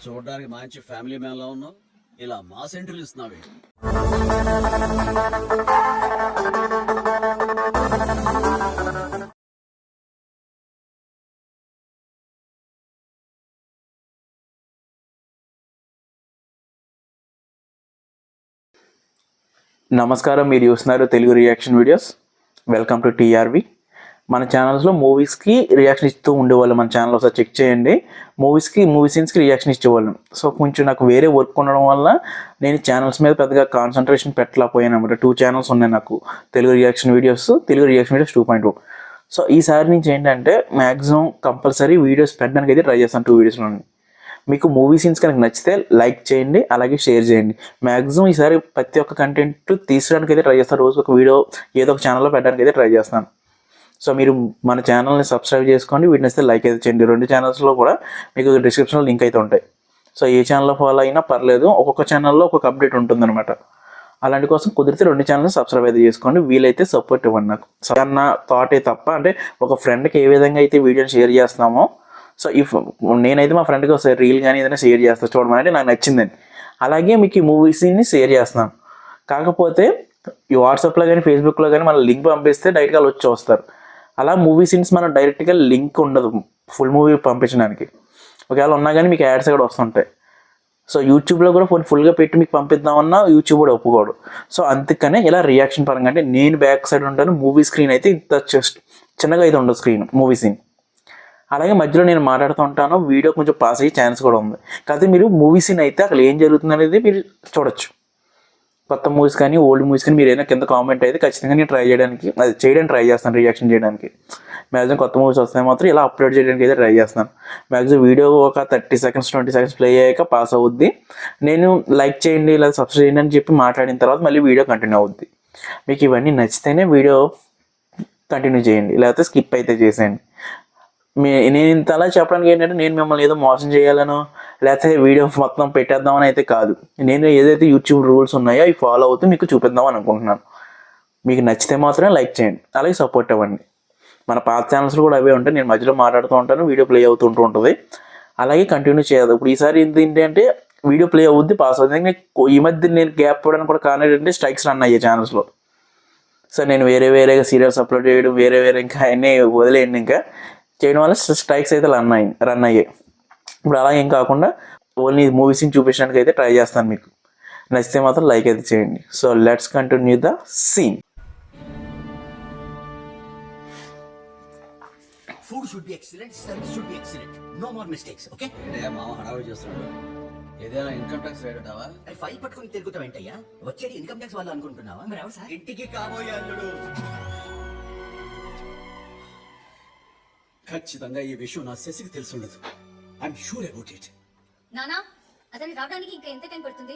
చూడడానికి మంచి family man లా ఉన్నావు, ఇలా మాస్ ఎంట్రీలు ఇస్తున్నావే. నమస్కారం, మీరు చూస్తున్నారు Telugu reaction videos. Welcome to TRV. మన ఛానల్స్లో మూవీస్కి రియాక్షన్ ఇస్తూ ఉండేవాళ్ళు. మన ఛానల్ ఒకసారి చెక్ చేయండి. మూవీ సీన్స్కి రియాక్షన్ ఇచ్చేవాళ్ళం. సో కొంచెం నాకు వేరే వర్క్ ఉండడం వల్ల నేను ఛానల్స్ మీద పెద్దగా కాన్సన్ట్రేషన్ పెట్టలేకపోయాను అనమాట. 2 ఛానల్స్ ఉన్నాయి నాకు, తెలుగు రియాక్షన్ వీడియోస్ 2.0. సో ఈసారి నుంచి ఏంటంటే మ్యాక్సిమం కంపల్సరీ వీడియోస్ పెట్టడానికి అయితే ట్రై చేస్తాను. 2 వీడియోస్లోని మీకు మూవీ సీన్స్ కనుక నచ్చితే లైక్ చేయండి, అలాగే షేర్ చేయండి. మ్యాక్సిమం ఈసారి ప్రతి ఒక్క కంటెంట్ తీసుకోవడానికి అయితే ట్రై చేస్తాను. రోజు ఒక వీడియో ఏదో ఒక ఛానల్లో పెట్టడానికి అయితే ట్రై చేస్తాను. సో మీరు మన ఛానల్ని సబ్స్క్రైబ్ చేసుకోండి, వీటిని వస్తే లైక్ అయితే చేయండి. 2 ఛానల్స్లో కూడా మీకు డిస్క్రిప్షన్లో లింక్ అయితే ఉంటాయి. సో ఏ ఛానల్లో ఫాలో అయినా పర్లేదు, ఒక్కొక్క ఛానల్లో ఒక్కొక్క అప్డేట్ ఉంటుందన్నమాట. అలాంటి కోసం కుదిరితే 2 ఛానల్ని సబ్స్క్రైబ్ అయితే చేసుకోండి. వీలైతే సపోర్ట్ ఇవ్వండి నాకు. అన్న థాటే తప్ప, అంటే ఒక ఫ్రెండ్కి ఏ విధంగా అయితే వీడియోని షేర్ చేస్తామో, సో నేనైతే మా ఫ్రెండ్కి ఒకసారి రీల్ కానీ ఏదైనా షేర్ చేస్తాను చూడమని నాకు నచ్చిందని, అలాగే మీకు ఈ మూవీస్ని షేర్ చేస్తాను. కాకపోతే ఈ వాట్సాప్లో కానీ ఫేస్బుక్లో కానీ మన లింక్ పంపిస్తే డైరెక్ట్గా వచ్చి చూస్తారు. అలా మూవీ సీన్స్ మనం డైరెక్ట్గా లింక్ ఉండదు ఫుల్ మూవీ పంపించడానికి. ఒకవేళ ఉన్నా కానీ మీకు యాడ్స్ కూడా వస్తుంటాయి. సో యూట్యూబ్లో కూడా ఫుల్గా పెట్టి మీకు పంపిద్దామన్నా యూట్యూబ్ కూడా ఒప్పుకోడు. సో అందుకనే ఇలా రియాక్షన్ పరంగా, అంటే నేను బ్యాక్ సైడ్ ఉంటాను, మూవీ స్క్రీన్ అయితే ఇంత చిన్నగా అయితే ఉండదు స్క్రీన్ మూవీ సీన్. అలాగే మధ్యలో నేను మాట్లాడుతూ ఉంటాను, వీడియో కొంచెం పాస్ అయ్యే ఛాన్స్ కూడా ఉంది. కాకపోతే మీరు మూవీ సీన్ అయితే అక్కడ ఏం జరుగుతుంది అనేది మీరు చూడొచ్చు. కొత్త మూవీస్ కానీ ఓల్డ్ మూవీస్ కానీ మీరు ఏదైనా కింద కామెంట్ అయితే ఖచ్చితంగా నేను చేయడానికి ట్రై చేస్తాను, రియాక్షన్ చేయడానికి. మ్యాక్సిమం కొత్త మూవీస్ వస్తే మాత్రం ఇలా అప్లోడ్ చేయడానికి అయితే ట్రై చేస్తాను. మ్యాక్సిమం వీడియో ఒక 30 సెకండ్స్ 20 సెకండ్స్ ప్లే అయ్యాక పాస్ అవుద్ది. నేను లైక్ చేయండి లేదా సబ్స్క్రైబ్ చేయండి అని చెప్పి మాట్లాడిన తర్వాత మళ్ళీ వీడియో కంటిన్యూ అవుద్ది. మీకు ఇవన్నీ నచ్చితేనే వీడియో కంటిన్యూ చేయండి, లేకపోతే స్కిప్ అయితే చేసేయండి. నేను ఇంత అలా చెప్పడానికి ఏంటంటే నేను మిమ్మల్ని ఏదో మోసం చేయాలనో లేకపోతే వీడియో మొత్తం పెట్టేద్దామని అయితే కాదు. నేను ఏదైతే యూట్యూబ్ రూల్స్ ఉన్నాయో అవి ఫాలో అవుతూ మీకు చూపిద్దామని అనుకుంటున్నాను. మీకు నచ్చితే మాత్రమే లైక్ చేయండి, అలాగే సపోర్ట్ ఇవ్వండి. మన పాత ఛానల్స్లో కూడా అవే ఉంటాయి, నేను మధ్యలో మాట్లాడుతూ ఉంటాను, వీడియో ప్లే అవుతుంటూ ఉంటుంది. అలాగే కంటిన్యూ చేయదు. ఇప్పుడు ఈసారి ఏంటంటే వీడియో ప్లే అవుద్ది, పాస్ అవుతుంది. ఈ మధ్య నేను గ్యాప్ ఇవ్వడానికి కూడా కారణం ఏంటంటే స్ట్రైక్స్ రన్ అయ్యే ఛానల్స్లో. సో నేను వేరేగా సీరియల్స్ అప్లోడ్ చేయడం, వేరే ఇంకా అన్నీ వదిలేయండి. ఇంకా చేయడం వల్ల స్ట్రైక్స్ అయితే రన్ అయ్యాయి. ఇప్పుడు అలా ఏం కాకుండా ఓన్లీ మూవీస్ని చూపించడానికి అయితే ట్రై చేస్తాను. మీకు నచ్చితే మాత్రం లైక్ అయితే చేయండి. So let's continue the scene. Food should be excellent, service should be excellent. No more mistakes, okay? ఏదైనా మామ హడావిడి చేస్తున్నాడు. ఏదైనా ఇన్కమ్ ట్యాక్స్ రేట్ అంటావా? అది ఫైల్ పట్టుకొని తిరుగుతావు ఏంటయ్యా? వచ్చేది ఇన్కమ్ ట్యాక్స్ వాళ్ళు అనుకుంటున్నావా? మరి ఎవరు సార్? ఇంటికి కాబోయే అల్లుడు. ఖచ్చితంగా ఈ విషయం నా శశికి తెలిసి ఉండదు. I'm sure about it. నానా, అతను రావడానికి ఇంకా ఎంత టైం పడుతుంది?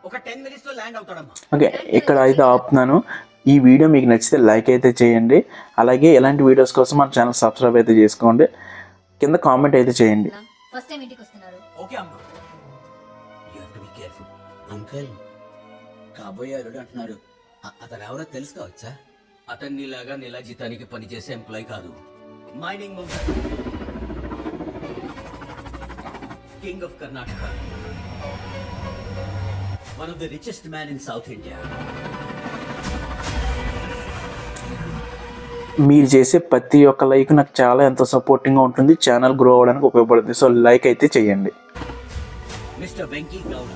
ఒక 10 minutes లో ల్యాండ్ అవుతాడమ్మా. ఓకే, ఇక్కడ అయితే ఆపుతున్నాను. ఈ వీడియో మీకు నచ్చితే లైక్ అయితే చేయండి, అలాగే ఇలాంటి వీడియోస్ కోసం మన ఛానల్ సబ్స్క్రైబ్ అయితే చేసుకోండి, కింద కామెంట్ అయితే చేయండి. ఫస్ట్ టైం ఇంటికి వస్తున్నారు. ఓకే అమ్మా. You have to be careful. Uncle, కాబోయే అల్లుడు అంటున్నాడు. అతను ఎవరో తెలుసు కావచ్చా? అతన్ని లాగా నెల జీతానికి పనిచేసే ఎంప్లాయ్ కాదు, mining mover, king of Karnataka, one of the richest man in south India. మీరు చేసే ప్రతి ఒక్క లైక్ నాకు చాలా ఎంతో సపోర్టింగ్గా ఉంటుంది, ఛానల్ గ్రో అవ్వడానికి ఉపయోగపడుతుంది. సో లైక్ అయితే చేయండి. Mister Venky Gowda.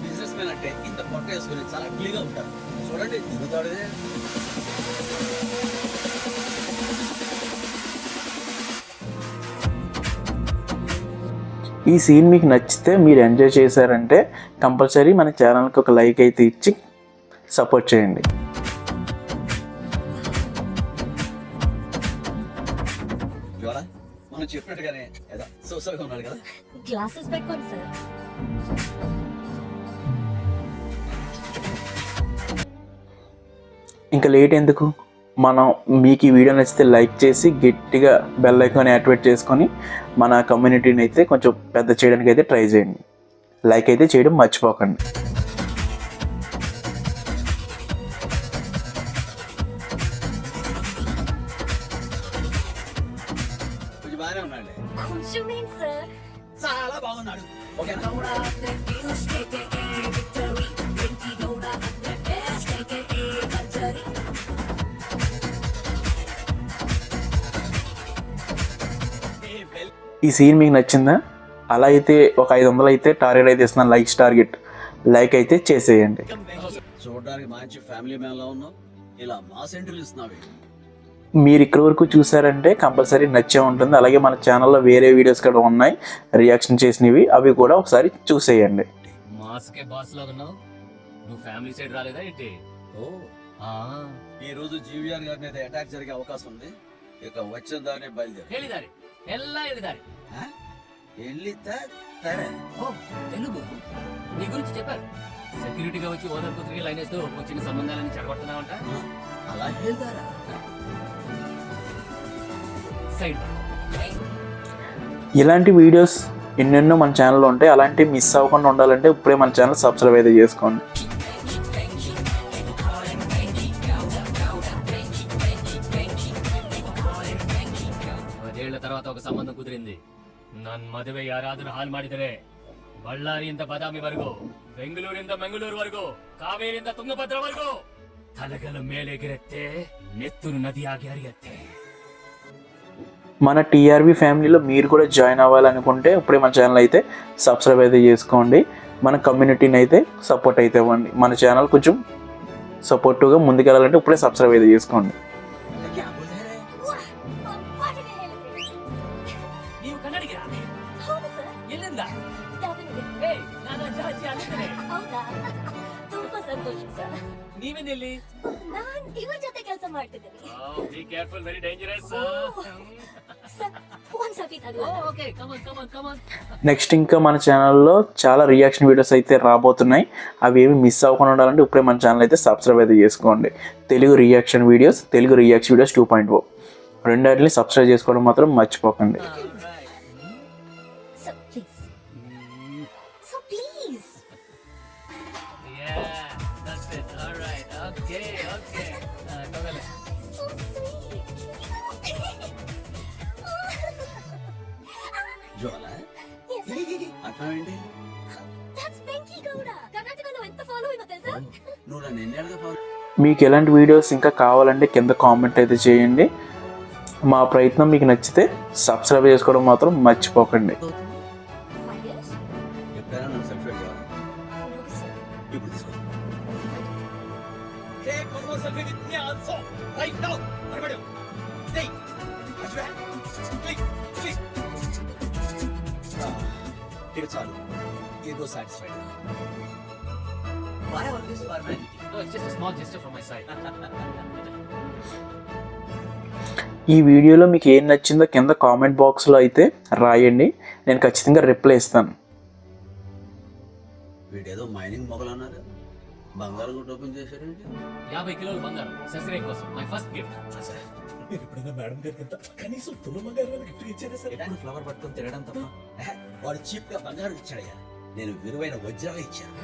Businessman అంటే ఇంత పొట్ట వేసుకుని చాలా క్లీన్గా ఉంటారు. చూడండి తిరుగుతాడు. ఈ సీన్ మీకు నచ్చితే, మీరు ఎంజాయ్ చేశారంటే కంపల్సరీ మన ఛానల్కి ఒక లైక్ అయితే ఇచ్చి సపోర్ట్ చేయండి. మనం చెప్పినట్టుగానే సోసల్గా ఉన్నాడు కదా. గ్లాసెస్ పెట్టుకోండి సార్. ఇంకా లేట్ ఎందుకు, మనం మీకు ఈ వీడియో నచ్చితే లైక్ చేసి గట్టిగా బెల్ ఐకాన్ యాక్టివేట్ చేసుకొని మన కమ్యూనిటీని అయితే కొంచెం పెద్ద చేయడానికి అయితే ట్రై చేయండి. లైక్ అయితే చేయడం మర్చిపోకండి. కొంచెం బాగానే ఉన్నాడు, కొంచెం ఏంటి సార్? చాలా బాగున్నాడు. ఓకేనా? ఈ సీన్ మీకు నచ్చిందా? అలా అయితే ఒక 500 అయితే టార్గెట్ అయితే ఇస్తున్నాను, లైక్స్ టార్గెట్. లైక్ అయితే చేసేయండి. చూడడానికి మంచి ఫ్యామిలీ మ్యాన్ లా ఉన్నావు, ఇలా మా సెంటర్లు ఇస్తున్నావు. మీరు ఇక్కడ వరకు చూసారంటే కంపల్సరీ నచ్చే ఉంటుంది. అలాగే మన ఛానల్లో వేరే వీడియోస్ కూడా ఉన్నాయి రియాక్షన్ చేసినవి, అవి కూడా ఒకసారి చూసేయండి. మాస్కే బాస్ లాగా ఉన్నావు. నువ్వు ఫ్యామిలీ సైడ్ రాలేదా ఏంటి? ఓ, ఈ రోజు జీవీఆర్ గారి మీద అటాక్ జరిగే అవకాశం ఉంది. ఇక వచ్చిన దాన్ని బయలుదేరి ಹೇಳಿದಾರೆ ಎಲ್ಲ ಹೇಳಿದಾರೆ. ఓ తెలుగు నీ గురించి చెప్పారు. సెక్యూరిటీగా వచ్చి ఓదర్ కుదిరి లైన్ వేస్తూ వచ్చిన సంబంధాలని చెడగొడుతున్నావంట. అలా వెళ్తారా? సైడ్ ఇలాంటి వీడియోస్ ఎన్నెన్నో మన ఛానల్లో ఉంటాయి. అలాంటివి మిస్ అవ్వకుండా ఉండాలంటే ఇప్పుడే మన ఛానల్ సబ్స్క్రైబ్ అయితే చేసుకోండి. 10 ఏళ్ల తర్వాత ఒక సంబంధం కుదిరింది. ನನ್ನ ಮದುವೆ ಯಾರಾದರೂ ಹಾಳು ಮಾಡಿದರೆ ಬಳ್ಳಾರಿಯಿಂದ ಬಾದಾಮಿವರೆಗೂ, ಬೆಂಗಳೂರಿಂದ ಮಂಗಳೂರುವರೆಗೂ, ಕಾವೇರಿಯಿಂದ ತುಂಗಭದ್ರವರೆಗೂ ತಲೆಗಳ ಮೇಲೆಗಿರುತ್ತೆ, ನೆತ್ತರು ನದಿಯಾಗಿ ಹರಿಯುತ್ತೆ. మన టీఆర్వీ ఫ్యామిలీలో మీరు కూడా జాయిన్ అవ్వాలనుకుంటే ఇప్పుడే మన ఛానల్ అయితే సబ్స్క్రైబ్ అయితే చేసుకోండి. మన కమ్యూనిటీని అయితే సపోర్ట్ అయితే ఇవ్వండి. మన ఛానల్ కొంచెం సపోర్టివ్గా ముందుకెళ్ళాలంటే ఇప్పుడే సబ్స్క్రైబ్ అయితే చేసుకోండి. ನೀವು ಕನ್ನಡಿಗರಾ? ಹೌದು ಸರ್. ಎಲ್ಲಿಂದ? ದಾವಣಗೆರೆ. ಏಯ್, ನಾನು ಅಜ್ಜಿ ಅಲ್ಲಿದ್ದೇನೆ. ಹೌದಾ? ತುಂಬಾ ಸಂತೋಷ ಸರ್. ನೀವೇನೆಲ್ಲಿ? ನಾನ್ ಇವ್ರ ಜೊತೆ ಕೆಲಸ ಮಾಡ್ತಿದ್ದೀನಿ. Be careful, very dangerous. Sir, ಒಂದ್ ಸಫಿ ತಗೊಳ್ಳಿ. Okay, come on come on come on. Next ఇంకా మన ఛానల్లో చాలా రియాక్షన్ వీడియోస్ అయితే రాబోతున్నాయి. అవి ఏమి మిస్ అవ్వకుండా ఉండాలంటే ఇప్పుడే మన ఛానల్ అయితే సబ్స్క్రైబ్ అయితే చేసుకోండి. తెలుగు రియాక్షన్ వీడియోస్ 2.0 రెండాటిని సబ్స్క్రైబ్ చేసుకోవడం మాత్రం మర్చిపోకండి. So please. So please. Yeah, that's it. All right. Okay, okay. Togale. So sweet. Jwala Yes. అర్థం ఏంటి? That's Venki Gowda. కర్ణాటకలో ఎంత ఫాలోయింగ్ తెలుసా? నువ్వు నన్ను ఎన్నేళ్ళగా ఫాలో మీకు ఎలాంటి వీడియోస్ ఇంకా కావాలంటే కింద కామెంట్ అయితే చేయండి. మా ప్రయత్నం మీకు నచ్చితే సబ్స్క్రైబ్ చేసుకోవడం మాత్రం మర్చిపోకండి. 5 years? ఎప్పుడైనా నన్ను సెల్ఫీ అడిగావా? No, sir. ఇప్పుడు తీసుకో. Take one more selfie with me also. Right now. Everybody. Stay. That's right. Click. Click. ఇక చాలు. Ego satisfied. Why all this formality? No, it's just a small gesture from my side. ఈ వీడియోలో మీకు ఏం నచ్చిందో కింద కామెంట్ బాక్స్లో అయితే రాయండి. నేను ఖచ్చితంగా రిప్లై ఇస్తాను. వీడేదో మైనింగ్ మొగలు అన్నారు, బంగారం కూడా ఓపెన్ చేశారేంటి? 50 కిలోలు బంగారం ససరే కోసం మై ఫస్ట్ గిఫ్ట్. మీరు ఎప్పుడైనా మేడం గారికి ఎంత కనీసం తులం బంగారం గిఫ్ట్ ఇచ్చారా సార్? ఎప్పుడు ఫ్లవర్ పట్టుకొని తిరగడం తప్ప. వాడు చీప్ గా బంగారం ఇచ్చాడయ్యా, నేను విలువైన వజ్రాలు ఇచ్చాను.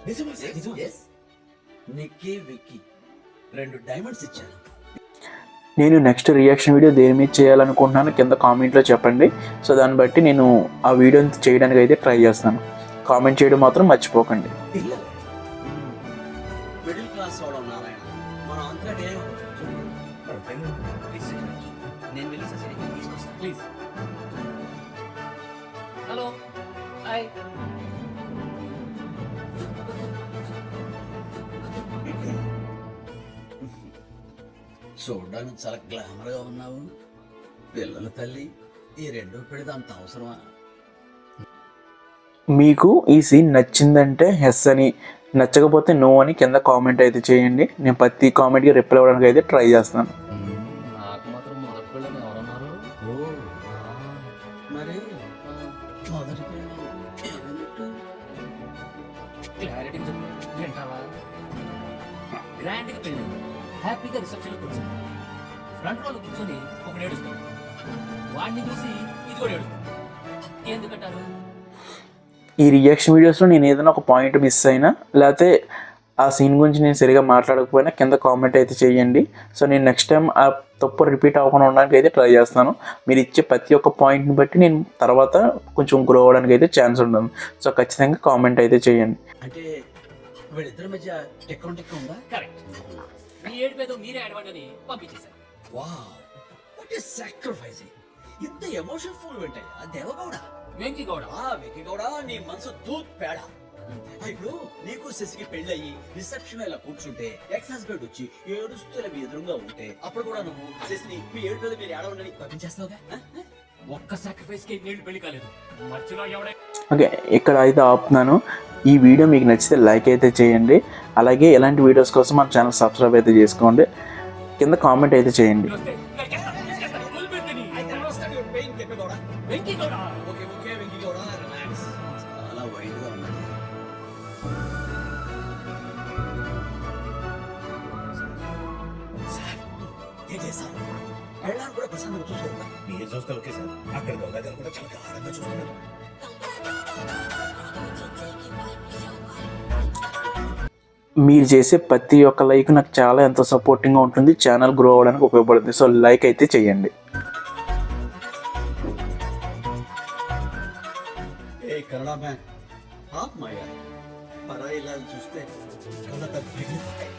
నిజమా సార్? నిజమా? Yes. నిక్కీ విక్కీ 2 డైమండ్స్ ఇచ్చాను. నేను నెక్స్ట్ రియాక్షన్ వీడియో దేని మీద చేయాలనుకుంటున్నాను కింద కామెంట్లో చెప్పండి. సో దాన్ని బట్టి నేను ఆ వీడియోని చేయడానికి అయితే ట్రై చేస్తాను. కామెంట్ చేయడం మాత్రం మర్చిపోకండి. పిల్లలు మిడిల్ క్లాస్ వాడు నారాయణ, మనం అంతా నేను వెళ్ళి ససరికి తీసుకొస్తాను. ప్లీజ్. Hello, hi. చూడడానికి చాలా గ్లామర్ గా ఉన్నావు. పిల్లల తల్లి, ఈ 2 పెడితే అంత అవసరమా? మీకు ఈ సీన్ నచ్చిందంటే ఎస్ అని, నచ్చకపోతే నో అని కింద కామెంట్ అయితే చేయండి. నేను ప్రతి కామెంట్కి రిప్లై అవ్వడానికి అయితే ట్రై చేస్తాను. నాకు మాత్రం మొదటి పిల్లలు ఎవరన్నారు? మరి మొదటి పిల్లలు ఏమన్నట్టు? క్లారిటీ చెప్పు. వింటావా? గ్రాండ్ గా పెళ్ళి, హ్యాపీగా రిసెప్షన్ లో కూర్చొని ఫ్రంట్ రోలో కూర్చొని ఒకడు ఏడుస్తాడు. వాడిని చూసి ఇది కూడా ఏడుస్తాడు. ఎందుకంటారు? ఈ రియాక్షన్ వీడియోస్లో నేను ఏదైనా ఒక పాయింట్ మిస్ అయినా లేకపోతే ఆ సీన్ గురించి నేను సరిగా మాట్లాడకపోయినా కింద కామెంట్ అయితే చేయండి. సో నేను నెక్స్ట్ టైం ఆ తప్పు రిపీట్ అవ్వకుండా ఉండడానికి అయితే ట్రై చేస్తాను. మీరు ఇచ్చే ప్రతి ఒక్క పాయింట్ని బట్టి నేను తర్వాత కొంచెం గ్రో అవ్వడానికి అయితే ఛాన్స్ ఉంటుంది. సో ఖచ్చితంగా కామెంట్ అయితే చేయండి. అంటే వీళ్ళిద్దరి మధ్య టెక్ ఉందా? కరెక్ట్. మీ ఏడుపేదో మీరే అడవండి అని పంపించేశారు. Wow, what is sacrificing. ఇంత ఎమోషన్ ఫుల్ వెంటయ్యా దేవగౌడ. వెంకీ గౌడ. వెంకీ గౌడ, నీ మనసు దూత్ పేడ. ఇప్పుడు నీకు శశికి పెళ్ళయి రిసెప్షన్ ఇలా కూర్చుంటే ఎక్స్ హస్బెండ్ వచ్చి ఏడుస్తూ ఇలా మీ ఎదురుగా ఉంటే అప్పుడు కూడా నువ్వు శశిని మీ ఏడు మీరు ఏడవండి పంపించేస్తావుగా? ఒక్క సాక్రిఫైస్ కి నీళ్ళు పెళ్లి కాలేదు. మధ్యలో ఎవడే ఓకే, ఇక్కడ అయితే ఆపుతున్నాను. ఈ వీడియో మీకు నచ్చితే లైక్ అయితే చేయండి. అలాగే ఇలాంటి వీడియోస్ కోసం మన ఛానల్ సబ్స్క్రైబ్ అయితే చేసుకోండి. కింద కామెంట్ అయితే చేయండి. వస్తే Venky Gowda. Okay okay Venky Gowda, relax. చాలా వైడ్ గా ఉన్నది. సార్ ఏం చేశారు? పెళ్ళాన్ని కూడా ప్రశాంతంగా చూసుకోరుగా? మీరు చూస్తే ఓకే సార్, అక్కడ గంగా గారు కూడా చాలా గాఢంగా చూస్తున్నారు. మీరు చేసే ప్రతి ఒక్క లైక్ నాకు చాలా ఎంతో సపోర్టింగ్గా ఉంటుంది, ఛానల్ గ్రో అవ్వడానికి ఉపయోగపడుతుంది. సో లైక్ అయితే చేయండి. ఏ కన్నడ మ్యాన్, ఆప్ మాయా పరాయి ఇలా చూస్తే కళ్ళ తగ్గిపోతాయి.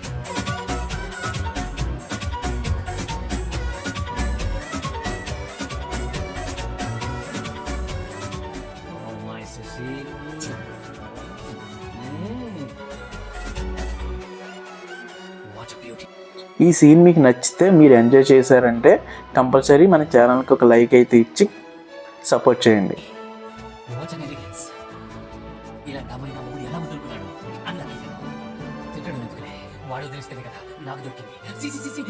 Oh my Sashi. What a beauty. ఈ సీన్ మీకు నచ్చితే మీరు ఎంజాయ్ చేశారంటే కంపల్సరీ మన ఛానల్కి ఒక లైక్ అయితే ఇచ్చి సపోర్ట్ చేయండి. What an elegance. ఇలా నమ్మైన మూడు ఎలా వదులుకున్నాడు అన్నది తిట్టడం ఎందుకులే, వాడు తెలిస్తే కదా నాకు దొరికింది.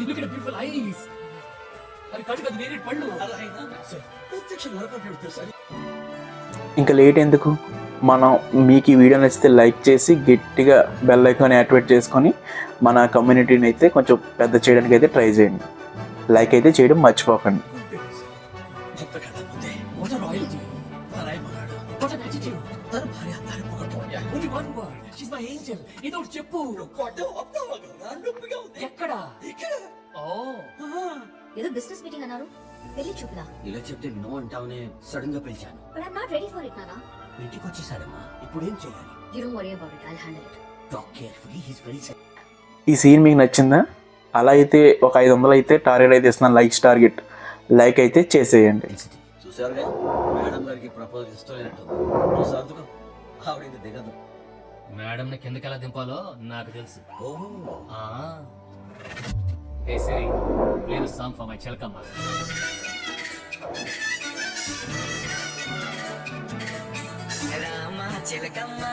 Look at the beautiful eyes. అవి కళ్ళు కదా నేరేడు పళ్ళు. అలా అయినా ప్రత్యక్ష నరకం తెలుసా? ఇంకా లేట్ ఎందుకు, మనం మీకు ఈ వీడియో నచ్చితే లైక్ చేసి గట్టిగా బెల్ ఐకాన్ యాక్టివేట్ చేసుకొని మన కమ్యూనిటీని అయితే కొంచెం పెద్ద చేయడానికి అయితే ట్రై చేయండి. లైక్ అయితే చేయడం మర్చిపోకండి. భక్త కళ ముందే What a royalty. పరాయి మగాడు What an attitude. తన భార్య తన పొగటోయ్యా. Only one word. She's my angel. ఏదో ఒకటి చెప్పు. కొట్ట వస్తావా కదా? నొప్పిగా ఉంది. ఎక్కడ? ఇక్కడ. ఓ ఏదో బిజినెస్ మీటింగ్ అన్నారు, పెళ్లి చూపులా? ఇలా చెప్తే నో అంటావనే సడన్ గా పిలిచాను. But I'm not ready for it నానా. ఇంటికి వచ్చేసాడమ్మా, ఇప్పుడు ఏం చేయాలి? You don't worry about it, I'll handle it. Talk carefully, he is very sensitive. ఈ సీన్ మీకు నచ్చిందా? అలా అయితే ఒక 500 అయితే టార్గెట్ అయితే ఇస్తున్నాను, లైక్స్ టార్గెట్. లైక్ అయితే చేసేయండి. చూసారుగా, మేడం గారికి ప్రపోజ్ ఇష్టమైనట్టుంది. నువ్వు సర్దుకో, ఆవిడ ఇది దిగదు. మేడం ని కిందకి ఎలా దింపాలో నాకు తెలుసు. ఓ Hey Siri, play the song for my Chalkama. Rama చిలకమ్మ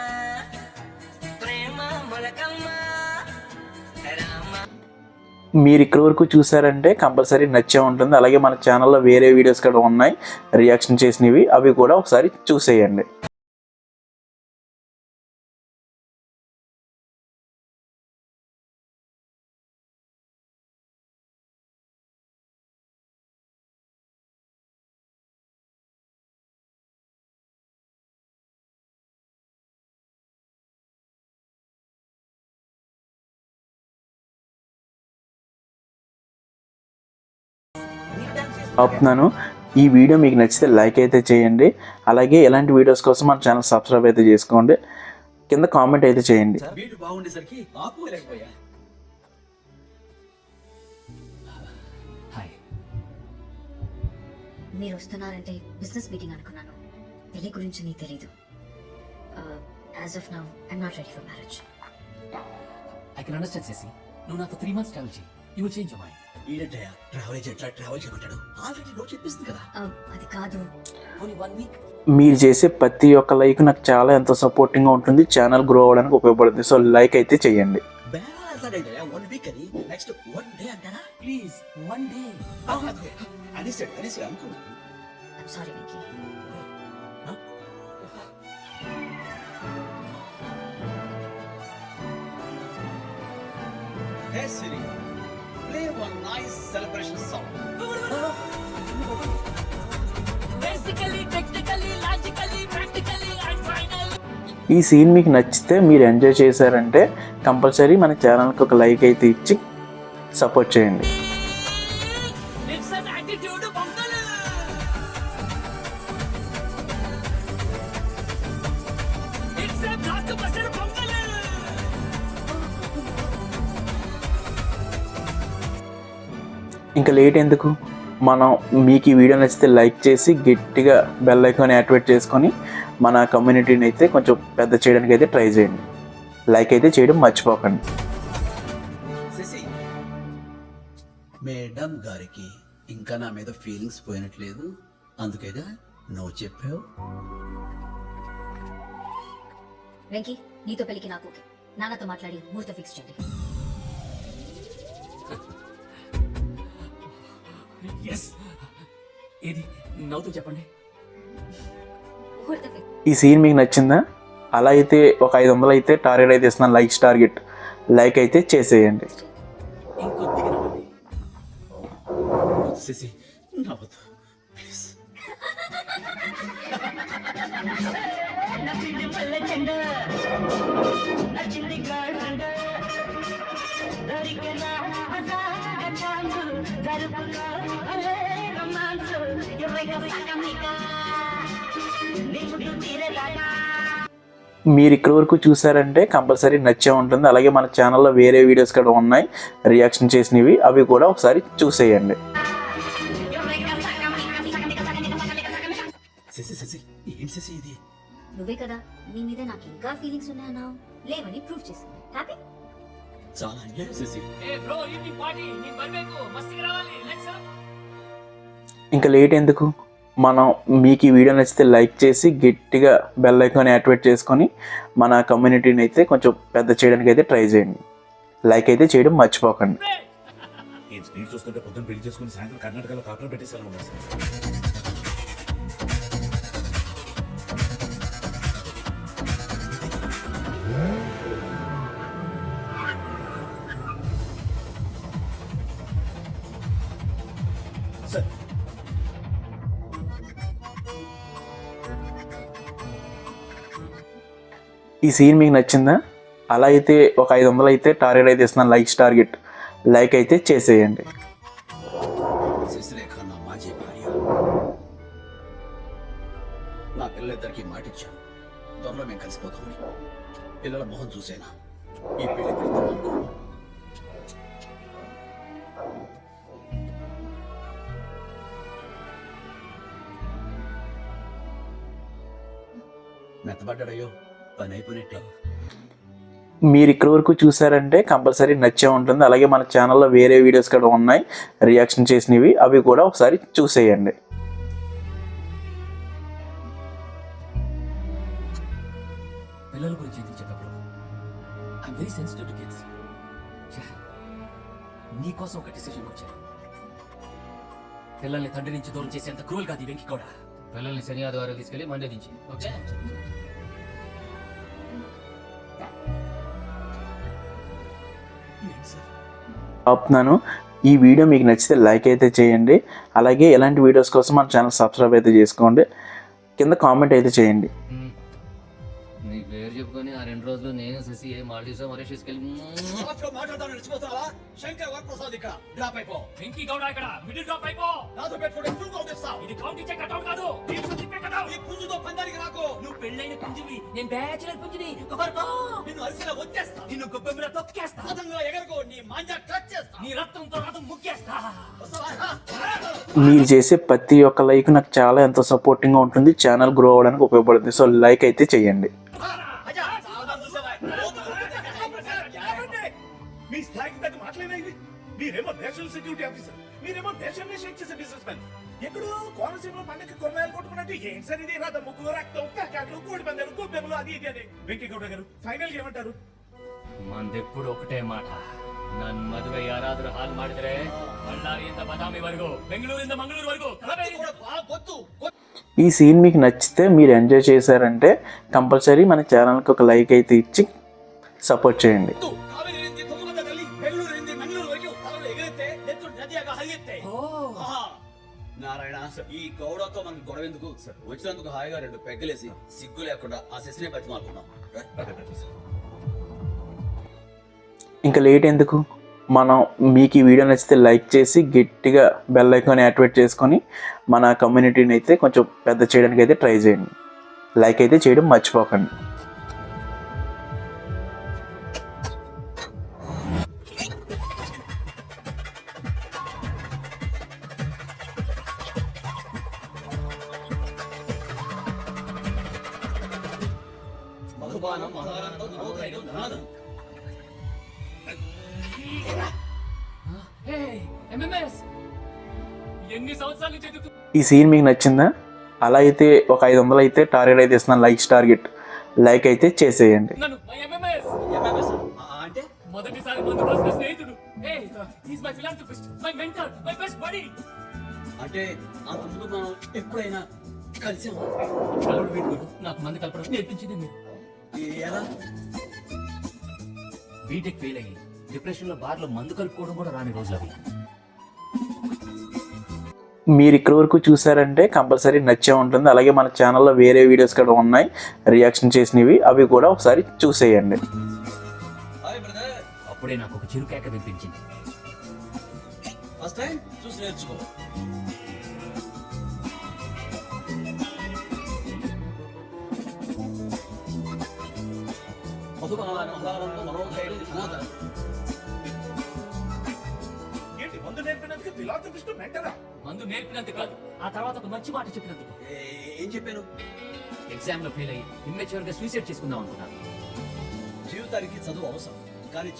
ప్రేమ మొలకమ్మ రామ. మీరు ఇక్కడ వరకు చూసారంటే కంపల్సరీ నచ్చే ఉంటుంది. అలాగే మన ఛానల్లో వేరే వీడియోస్ కూడా ఉన్నాయి రియాక్షన్ చేసినవి, అవి కూడా ఒకసారి చూసేయండి. ఆపుతున్నాను. ఈ వీడియో మీకు నచ్చితే లైక్ అయితే చేయండి. అలాగే ఇలాంటి వీడియోస్ కోసం మన ఛానల్ సబ్స్క్రైబ్ అయితే చేసుకోండి. కింద కామెంట్ అయితే చేయండి. వీడు బాగుండేసరికి ఆపుకోలేకపోయా. హాయ్. మీరు వస్తున్నారంటే బిజినెస్ మీటింగ్ అనుకున్నాను, పెళ్లి గురించి నీకు తెలీదు. As of now I'm not ready for marriage. I can understand, Ceci. నువ్వు నాతో 3 months ట్రావెల్ చేయి. You will change your mind. ఈడంటయ్యా ట్రావెల్ ఏజెంట్ ట్రావెల్ చేయమంటాడు. ఆల్రెడీ నో చెప్పేస్తుంది కదా. అది కాదు, Only 1 week. మీరు చేసే ప్రతి ఒక్క లైక్ నాకు చాలా ఎంతో సపోర్టింగ్గా ఉంటుంది, ఛానల్ గ్రో అవ్వడానికి ఉపయోగపడుతుంది. సో లైక్ అయితే చేయండి. బేరా అంటాడయ్యా 1 వీక్ అని, నెక్స్ట్ 1 డే అంటారా? Please, 1 day. అనేసి అనుకున్నాను. I'm sorry Venky. Hey Siri, play one nice celebration song. Basically, technically, logically, practically, and finally. ఈ సీన్ మీకు నచ్చితే మీరు ఎంజాయ్ చేశారంటే కంపల్సరీ మన ఛానల్కి ఒక లైక్ అయితే ఇచ్చి సపోర్ట్ చేయండి. It's an attitude బంగాళ. It's a blockbuster బంగాళ. ఇంకా లేట్ ఎందుకు, మనం మీకు ఈ వీడియో నచ్చితే లైక్ చేసి గట్టిగా బెల్ ఐకాన్ యాక్టివేట్ చేసుకొని మన కమ్యూనిటీని అయితే కొంచెం పెద్ద చేయడానికి అయితే ట్రై చేయండి. లైక్ అయితే చేయడం మర్చిపోకండి. శశి, మేడం గారికి ఇంకా నా మీద ఫీలింగ్స్ పోయినట్లేదు, అందుకేగా నువ్వు చెప్పావు. వెంకీ, నీతో పెళ్లికి నాకు ఓకే. నాన్నతో మాట్లాడి ముహూర్తం ఫిక్స్ చేయండి. Yes. ఏది నవ్వుతూ చెప్పండి. ముహూర్తం ఫిక్స్. ఈ సీన్ మీకు నచ్చిందా? అలా అయితే ఒక 500 అయితే టార్గెట్ అయితే ఇస్తున్నాను, లైక్స్ టార్గెట్. లైక్ అయితే చేసేయండి. ఇంకొద్దిగా నవ్వండి. శశి, నవ్వదు ప్లీజ్. మీరు ఇక్కడి వరకు చూసారంటే కంపల్సరీ నచ్చే ఉంటుంది. అలాగే మన ఛానల్లో వేరే వీడియోస్ కూడా ఉన్నాయి రియాక్షన్ చేసినవి, అవి కూడా ఒకసారి చూసేయండి. శశి శశి, ఏంటి శశి ఇది? నువ్వే కదా నీ మీద నాకు ఇంకా ఫీలింగ్స్ ఉన్నాయన్నావు, లేవని ప్రూవ్ చేసి హ్యాపీ. చాలా అన్యాయం శశి. ఏ బ్రో, ఈవినింగ్ పార్టీ నేను బర్బేకు మస్తికి రావాలి. Let's up. ఇంకా లేట్ ఎందుకు, మనం మీకు ఈ వీడియో నచ్చితే లైక్ చేసి గట్టిగా బెల్ ఐకాన్ యాక్టివేట్ చేసుకొని మన కమ్యూనిటీని అయితే కొంచెం పెద్ద చేయడానికి అయితే ట్రై చేయండి. లైక్ అయితే చేయడం మర్చిపోకండి. ఈ స్పీడ్ చూస్తుంటే పొద్దున్న పెళ్లి చేసుకుని సాయంత్రం కర్ణాటకలో కాపురం పెట్టేసాను ఉన్నారు సార్. సార్, ఈ సీన్ మీకు నచ్చిందా? అలా అయితే ఒక 500 అయితే టార్గెట్ అయితే ఇస్తున్నాను, లైక్స్ టార్గెట్. లైక్ అయితే చేసేయండి. శశిరేఖ నా మాజీ భార్య. నా పిల్లలిద్దరికి మాటిచ్చాను, త్వరలో మేము కలిసిపోతామని. పిల్లల మొహం చూసేనా ఈ పెళ్లి పెడతాం అనుకో. మెత్తబడ్డాడయ్యో, పని అయిపోయినట్టే. మీరు ఇక్కడి వరకు చూసారంటే కంపల్సరీ నచ్చే ఉంటుంది. అలాగే మన ఛానల్లో వేరే వీడియోస్ కూడా ఉన్నాయి రియాక్షన్ చేసినవి, అవి కూడా ఒకసారి చూసేయండి. పిల్లల గురించి ఎందుకు చెప్పప్పుడు I'm very sensitive to kids. నీకోసం ఒక డిసిషన్ వచ్చాను. పిల్లల్ని తండ్రి నుంచి దూరం చేసేంత క్రూయల్ కాదు ఈ వెంకి కూడా. పిల్లల్ని శని ఆదివారం తీసుకెళ్లి మండే దించి, ఓకే? ఆపుతున్నాను. ఈ వీడియో మీకు నచ్చితే లైక్ అయితే చేయండి. అలాగే ఇలాంటి వీడియోస్ కోసం మన ఛానల్ సబ్స్క్రైబ్ అయితే చేసుకోండి. కింద కామెంట్ అయితే చేయండి. నీ పేరు చెప్పుకొని ఆ 2 రోజులు నేను శశి మాల్దీవ్స్ మరేషియస్ కెళ్ళి మాట్లాడతాను నడిచిపోతావా? శంకర్ వరప్రసాద్ ఇక్కడ డ్రాప్ అయిపో. వెంకీ గౌడ ఇక్కడ మిడిల్ డ్రాప్ అయిపో. నాతో పెట్టుకుంటే ఫుల్ కౌంట్ ఇస్తావు. ఇది కౌంట్ ఇచ్చే కటౌట్ కాదు, దీక్ష తిప్పే కటౌట్. ఈ పుంజుతో పందానికి రాకు. నువ్వు పెళ్ళైన పుంజివి, నేను బ్యాచులర్ పుంజిని. కొబ్బరికో నిన్ను అరిసిలా వచ్చేస్తా. నిన్ను గొబ్బెమ్మల తొక్కేస్తా. పతంగా ఎగరకో, నీ మాంజా కట్ చేస్తా. నీ రక్తంతో రథం ముక్కేస్తా. వస్తావా? మీరు చేసే ప్రతి ఒక్క లైక్ నాకు చాలా ఎంతో సపోర్టింగ్గా ఉంటుంది, ఛానల్ గ్రో అవ్వడానికి ఉపయోగపడుతుంది. సో లైక్ అయితే చేయండి. అయ్యా, సావధానం చూసావా? మీ స్థాయికి తగ్గ మాట్లాడినా ఇది. మీరేమో నేషనల్ సెక్యూరిటీ ఆఫీసర్, మీరేమో నేషనల్ షేక్ చేసే బిజినెస్ మ్యాన్. ఎక్కడో కోనసీమలో పండగ కొన్నాళ్ళు కొట్టుకున్నట్టు ఏం సార్ ఇది? రథ ముగ్గు, రక్తం, ప్యాకెట్లు, కోడి పందాలు, గొబ్బెమ్మలు, అది ఇది అని. వెంకీ గౌడ గారు ఫైనల్ ఏమంటారు? ಮಂದೆಪ್ಪುಡು ಒಕ್ಕಟೇ ಮಾಟ. ನನ್ನ ಮದುವೆ ಯಾರಾದ್ರೂ ಹಾಲ್ ಮಾಡಿದ್ರೆ ಬಳ್ಳಾರಿಯಿಂದ ಬದಾಮಿವರೆಗೂ, ಬೆಂಗಳೂರಿಂದ ಮಂಗಳೂರುವರೆಗೂ కూడా బాగా ಗೊತ್ತು. ఈ సీన్ మీకు నచ్చితే మీరు ఎంజాయ్ చేశారంటే కంపల్సరీ మన ఛానల్కి ఒక లైక్ అయితే ఇచ్చి సపోర్ట్ చేయండి. ಕಾವೇರಿಯಿಂದ ತುಂಗಭದ್ರಾದಲ್ಲಿ ಬೆಂಗಳೂರಿನಿಂದ ಮಂಗಳೂರುವರೆಗೂ ತಲೆಗಳು ಎಗರುತ್ತೆ, ನೆತ್ತು ನದಿಯಾಗ ಹರಿಯುತ್ತೆ. ಆಹಾ. ನಾರಾಯಣ, ఈ గౌడతో మనకి గొడవ ఎందుకు వచ్చినందుకు హాయిగా 2 పెగ్గలేసి సిగ్గు లేకుండా ఆ శశిని బతిమాలుకున్నాం. అదే బెటర్ సార్. ఇంకా లేట్ ఎందుకు, మనం మీకు ఈ వీడియో నచ్చితే లైక్ చేసి గట్టిగా బెల్ ఐకాన్ యాక్టివేట్ చేసుకొని మన కమ్యూనిటీని అయితే కొంచెం పెద్ద చేయడానికి అయితే ట్రై చేయండి. లైక్ అయితే చేయడం మర్చిపోకండి. మధుపానం మహారాంతం మనోధైర్యం ధనాదం. హే ఎంఎంఎస్ ఎన్ని సంవత్సరాల నుంచి ఎదుగుతూ ఈ సీన్ మీకు నచ్చిందా? అలా అయితే ఒక 500 అయితే టార్గెట్ అయితే ఇస్తున్నాను, లైక్స్ టార్గెట్. లైక్ అయితే చేసేయండి. నన్ను మై ఎంఎంఎస్ ఎంఎంఎస్ అంటే మొదటిసారి మందు పోసిన స్నేహితుడు. Hey he's my philanthropist, my mentor, my best buddy. అంటే అంతకుముందు మనం ఎప్పుడైనా కలిసాము? కలవడు వీడు నాకు మందు కలపడం నేర్పించింది మీరు. ఎలా? బీటెక్ ఫెయిల్ అయ్యి డిప్రెషన్ లో బార్ లో మందు కలుపుకోవడం కూడా రాని రోజులు అవి. మీరు ఇక్కడి వరకు చూసారంటే కంపల్సరీ నచ్చే ఉంటుంది. అలాగే మన ఛానల్లో వేరే వీడియోస్ కూడా ఉన్నాయి రియాక్షన్ చేసినవి, అవి కూడా ఒకసారి చూసేయండి. Hi brother. అప్పుడే నాకు ఒక చిరు కేక వినిపించింది. ఫస్ట్ టైం చూసి నేర్చుకో. మధుపానం మహారాంతం మనోధైర్యం ధనాదం. ఏంటి మందు నేర్పినందుకు ఫిలాంథ్రపిస్ట్ మెంటరా? మందు నేర్పినందుకు కాదు, ఆ తర్వాత ఒక మంచి మాట చెప్పినందుకు. ఏం చెప్పాను? ఎగ్జామ్ లో ఫెయిల్ అయ్యి ఇమ్మెచ్యూర్ గా సూసైడ్ చేసుకుందాం అనుకున్నాను. జీవితానికి చదువు అవసరం, కానీ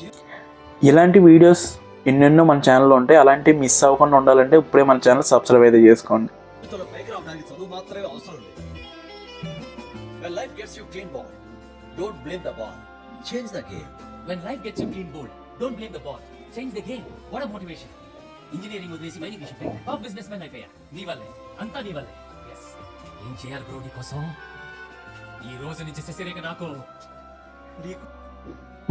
ఇలాంటి వీడియోస్ ఎన్నెన్నో మన ఛానల్లో ఉంటాయి. అలాంటివి మిస్ అవ్వకుండా ఉండాలంటే ఇప్పుడే మన ఛానల్ సబ్స్క్రైబ్ అయితే చేసుకోండి. జీవితంలో పైకి రావడానికి చదువు మాత్రమే అవసరం లేదు. When life gets you clean ball, don't blame the ball. Change the game. When life gets you clean bold, don't blame the ball. Change the game. What a motivation. Engineering వదిలేసి మైనింగ్ షిఫ్ట్ అయ్యా, top business man అయిపోయా. నీ వల్లే, అంతా నీ వల్లే. Yes, ఏం చేయాలి బ్రో నీ కోసం? ఈ రోజు నుంచి శశిరేఖ నాకు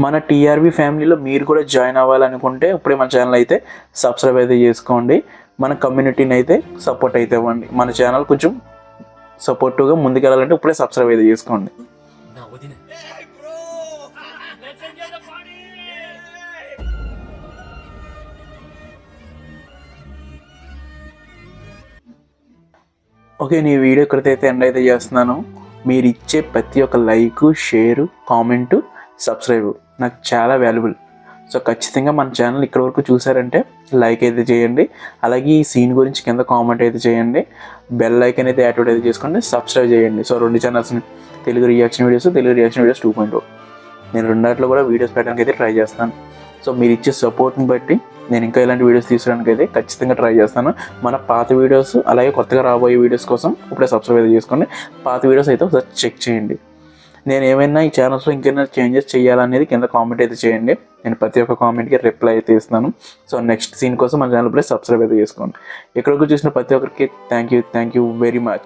మన టీఆర్బీ ఫ్యామిలీలో మీరు కూడా జాయిన్ అవ్వాలనుకుంటే ఇప్పుడే మన ఛానల్ అయితే సబ్స్క్రైబ్ అయితే చేసుకోండి. మన కమ్యూనిటీని అయితే సపోర్ట్ అయితే ఇవ్వండి. మన ఛానల్ కొంచెం సపోర్టివ్గా ముందుకెళ్ళాలంటే ఇప్పుడే సబ్స్క్రైబ్ అయితే చేసుకోండి. నా వదిన. Hey bro! Let's enjoy the party. Okay, నీ వీడియో ఇక్కడికైతే ఎండ్ అయితే చేస్తున్నాను. మీరు ఇచ్చే ప్రతి ఒక్క లైక్, షేరు, కామెంటు, సబ్స్క్రైబ్ నాకు చాలా వాల్యుబుల్. సో ఖచ్చితంగా మన ఛానల్ ఇక్కడ వరకు చూసారంటే లైక్ అయితే చేయండి. అలాగే ఈ సీన్ గురించి కింద కామెంట్ అయితే చేయండి. బెల్ ఐకాన్ అయితే యాక్టివేట్ అయితే చేసుకోండి, సబ్స్క్రైబ్ చేయండి. సో 2 ఛానల్స్ని, తెలుగు రియాక్షన్ వీడియోస్ 2.0. నేను రెండాట్లో కూడా వీడియోస్ పెట్టడానికి అయితే ట్రై చేస్తాను. సో మీరు ఇచ్చే సపోర్ట్ని బట్టి నేను ఇంకా ఇలాంటి వీడియోస్ తీసుకోవడానికి అయితే ఖచ్చితంగా ట్రై చేస్తాను. మన పాత వీడియోస్ అలాగే కొత్తగా రాబోయే వీడియోస్ కోసం ఇప్పుడే సబ్స్క్రైబ్ అయితే చేసుకోండి. పాత వీడియోస్ అయితే ఒకసారి చెక్ చేయండి. నేను ఏమైనా ఈ ఛానల్స్లో ఇంకేమైనా చేంజెస్ చేయాలనేది కింద కామెంట్ అయితే చేయండి. నేను ప్రతి ఒక్క కామెంట్కి రిప్లై అయితే ఇస్తున్నాను. సో నెక్స్ట్ సీన్ కోసం మన ఛానల్ ఇప్పుడే సబ్స్క్రైబ్ అయితే చేసుకోండి. ఎక్కడికి చూసిన ప్రతి ఒక్కరికి థ్యాంక్ యూ వెరీ మచ్.